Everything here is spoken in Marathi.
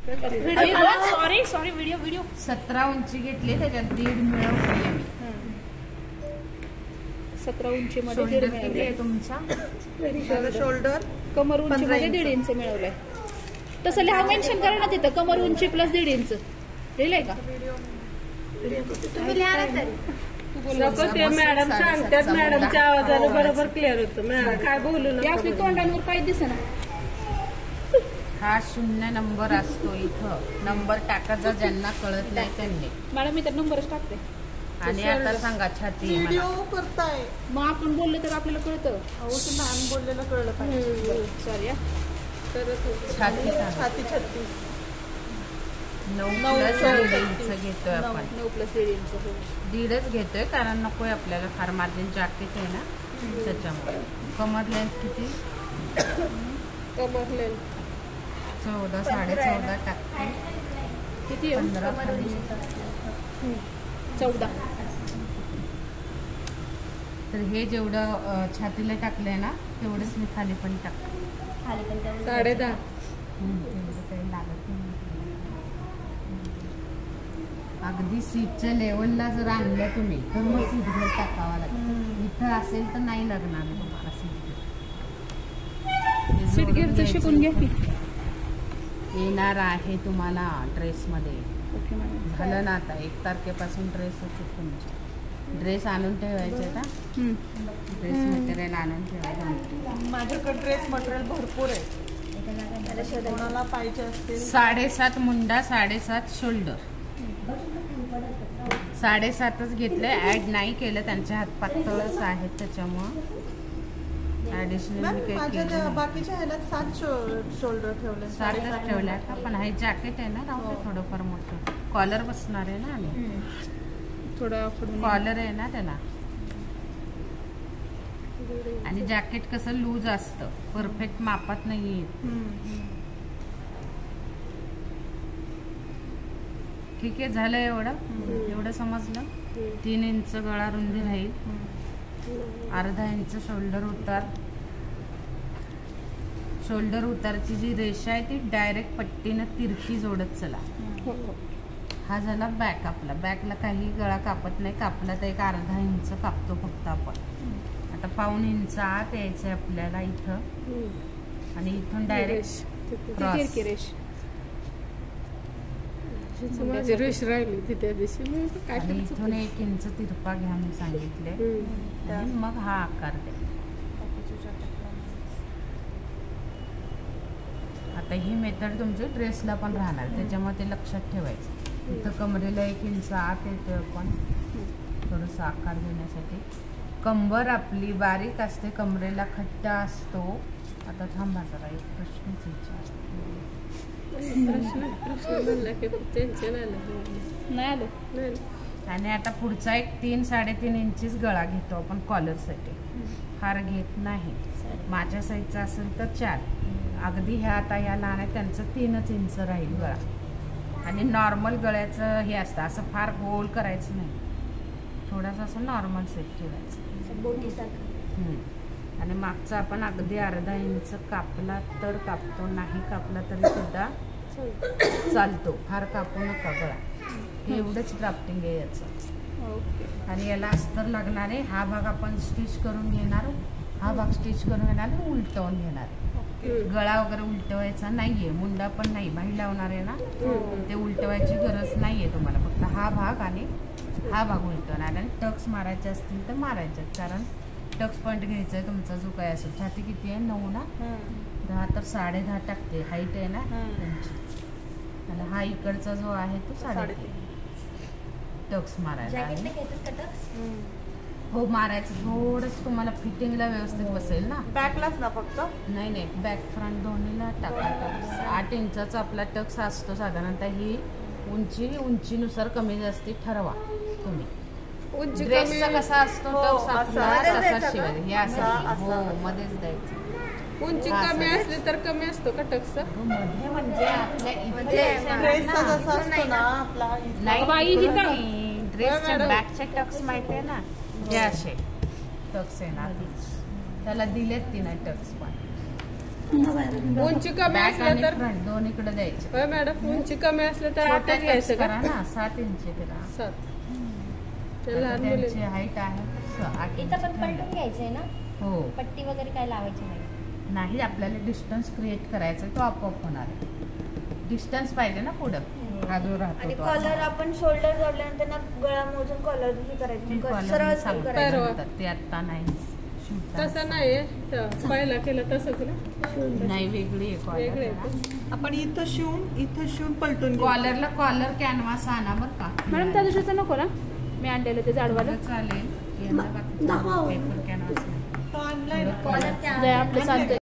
सॉरी व्हिडिओ 17 उंची घेतली त्याच्यात 1.5 मिळवली. 17 उंची मध्ये 1.5 मिळवले तुमचा. शोल्डर कमर उंची मध्ये 1.5 इंच मिळवलंय. तसं लिहा, मेन्शन करा ना तिथं कमर उंची प्लस 1.5 इंच लिहिलंय का? ते मॅडम सांगतात, मॅडमच्या आवाजाने बरोबर क्लिअर होतं. मॅडम काय बोलू ना, आपली तोंडांवर काही दिसना. हा 0 नंबर असतो इथं. नंबर टाकायचा ज्यांना कळत नाही त्यांनी. मॅडम मी तर नंबरच टाकते. आणि आता सांगा छाती व्हिडिओ करताय मग आपण बोललं तर आपल्याला कळतं. लहान बोललेलं कळलं पाहिजे. सॉरी. छाती 36 9 प्लस 1.5 इंच घेतोय आपण. 9 प्लस 1.5 इंच 1.5च घेतोय कारण नकोय आपल्याला फार मार्जिन. जॅकेट आहे ना त्याच्यामुळे. कमर लेंथ किती? कमर लेंथ 14 14.5 टाकते. किती आहे? 15 14. तर हे जेवढं छातीला टाकलंय ना तेवढंच मी खाली पण टाकते. 10.5. तेवढं काही लागत नाही. अगदी सीटच्या लेवलला जर आणलं तुम्ही तर मग सीट घेऊन टाकावा लागेल. इथं असेल तर नाही लागणार तुम्हाला सीट घेऊन शिकून घ्या की. येणार आहे तुम्हाला ड्रेसमध्ये. Okay madam. झालं ना आता 1 तारखेपासून ड्रेसच आहे तुमचे. ड्रेस आणून ठेवायचे का? ड्रेस मटेरियल आणून ठेवायचं. माझ्याकडे ड्रेस मटेरियल भरपूर आहे. कोणाला पाहिजे असतील. 7.5 मुंडा 7.5 शोल्डर. 7.5च घेतले. ऍड नाही केलं, त्यांचे हात पातळच आहेत त्याच्यामुळं ऍडिशनल माझ्या बाकीच्या ह्याला 7 शोल्डर ठेवले. 7च ठेवल्या का? पण हे जॅकेट आहे ना राहू दे थोडंफार मोठं. कॉलर बसणार आहे ना आम्ही. थोडं कॉलर आहे ना त्याला. आणि जॅकेट कसं लूज असतं, परफेक्ट मापात नाही येत. ठीक आहे, झालं एवढं समजलं. 3 इंच गळा रुंदी राहील. 1/2 इंच शोल्डर उतार. शोल्डर उतारची जी रेषा आहे ती डायरेक्ट पट्टीनं तिरकी जोडत चला. हा झाला बॅक आपला. बॅकला काही गळा कापत नाही. कापला तर 1/2 इंच कापतो फक्त आपण. आता 1/2 इंच आत यायचंय आपल्याला इथं. आणि इथून डायरेक्ट क्रॉस. रेष राहिली तिथे दिवशी. आणि इथून 1 इंच तिरपा घ्या मी सांगितले. आणि मग हा आकार द्या. आता ही मेथड तुमच्या ड्रेसला पण राहणार, त्याच्यामुळे ते लक्षात ठेवायचं. इथं कमरेला 1 इंच आत येतोय आपण थोडंसं आकार देण्यासाठी. कंबर आपली बारीक असते, कमरेला खट्टा असतो. आता थांबा जरा एक प्रश्नच विचार. नाही आलं. आणि आता पुढचा एक 3-3.5 इंचीच गळा घेतो आपण कॉलरसाठी. फार घेत नाही. माझ्या साईजचा असेल तर 4. अगदी ह्या आता ह्या लहान आहे त्यांचं 3च इंच राहील गळा. आणि नॉर्मल गळ्याचं हे असतं, असं फार गोल करायचं नाही. थोडासा असं नॉर्मल सेट ठेवायचं. आणि मागचा आपण अगदी 1/2 इंच कापला तर कापतो, नाही कापला तरी सुद्धा चालतो. फार कापू नका गळा. हे एवढंच ड्राफ्टिंग आहे याचं. आणि याला अस्तर लागणार आहे. हा भाग आपण स्टिच करून घेणार, हा भाग स्टिच करून घेणार आणि उलटवून घेणार. गळा वगैरे उलटवायचा नाहीये. मुंडा पण नाही. बाही लावणार आहे ना, ते उलटवायची गरज नाहीये तुम्हाला. फक्त हा भाग आणि हा भाग उलटवणार. आणि टक्स मारायचे असतील तर मारायचे, कारण टक्स पॉईंट घ्यायचा आहे तुमचा जो काय असेल. छाती किती आहे? 9 ना. 10 तर 10.5 टाकते. हाईट आहे ना त्यांची. आणि हा इकडचा जो आहे तो 3.5 टक्स मारायला. हो मारायचं. थोडंच तुम्हाला फिटिंगला व्यवस्थित बसेल ना. बॅकलाच ना फक्त? नाही बॅक फ्रंट दोन्हीला टाका टक्स. 8 इंचाचा आपला टक्स असतो साधारणतः. ही उंचीनुसार कमी जास्ती ठरवा तुम्ही. ड्रेसचा कसा असतो टक्स आपला तसा शिवाय. हे असं हो मध्येच द्यायचं. उंची कमी असली तर कमी असतो का टक्स? मध्ये म्हणजे आपल्या ड्रेसच्या बॅकचे टक्स माहितीये ना, जे असे टक्स आहे ना त्याला दिलेत 3 टक्स पण. उंची कमी बॅक असलं आणि तर फ्रंट दोन्हीकडे द्यायचे. होय मॅडम, उंची कमी असलं तर 8च छोट्या घ्यायचं cuts का? करा ना, 7 इंची करा. 7. ते आता लहान त्यांची मुली हाईट आहे 8 इथं पण पलटून घ्यायचंय ना, हो. पट्टी वगैरे काय लावायची नाही. नाही, आपल्याला डिस्टन्स क्रिएट करायचा, तो आपोआप होणार आहे. डिस्टन्स पाहिजे ना पुढं, हा जो राहतो आणि तो कॉलर आपण शोल्डर जोडल्यानंतर ना गळा मोजून कॉलर हे करायचं, सरळ सरळ करायचं. परवा. ते आता नाही shoot तसं नाहीये, पहिला केलं तसंच ना, नाही, वेगळी आहे वेगळे कॉलर. आपण इथं शिवून पलटून घेऊ. कॉलरला कॉलर कॅनव्हास आणा बरं का मॅडम त्या दिवशीचं नको ना, मी आणलेलं ते जाडवालं. चालेल. यांना बाकी पेपर कॅनव्हास नाही. तो ऑनलाईन कॉलर त्या जे आपलं चालतंय